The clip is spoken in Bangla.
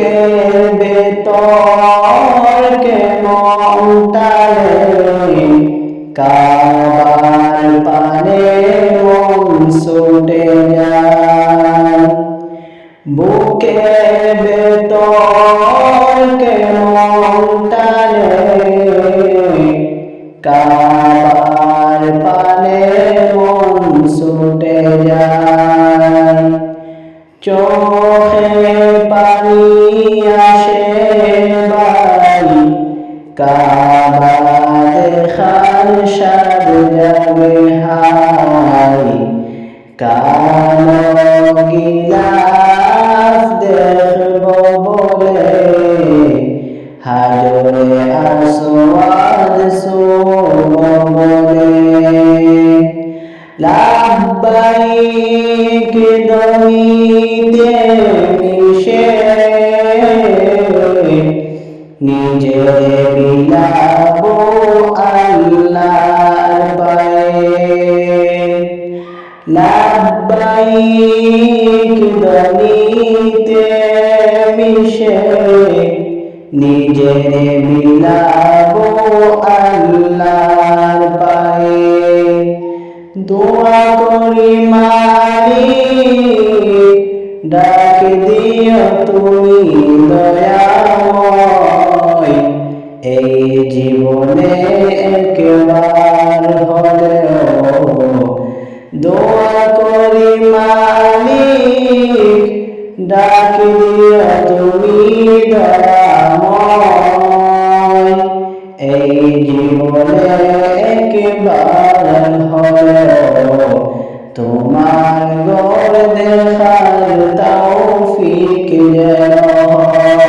বুকের ভেতর কেমন টানে কাবার পানে মন ছুটে যায়। বুকের ভেতর কেমন টানে কাবার পানে মন ছুটে যায়। চোখে পানি আসে ভাই কাবা দেখার স্বাদ জাগে হাই। কালো গিলাফ দেখব বলে হাজরে আসওয়াদ ছুঁব বলে। লাব্বাইক ধ্বনিতে মিশে নিজেরে বিলাবো আল্লাহর পায়ে। লাব্বাইক ধ্বনিতে মিশে নিজেরে বিলাবো আল্লাহর পায়ে। দোয়া করি মালিক ডাক দিও তুমি দয়াময়। এই জীবনে একবার হলেও দোয়া করি মালিক ডাক দিও তুমি দয়াময়। এই জীবনে একবার হলেও তোমার ঘর দেখার তৌফিক যেন হয়।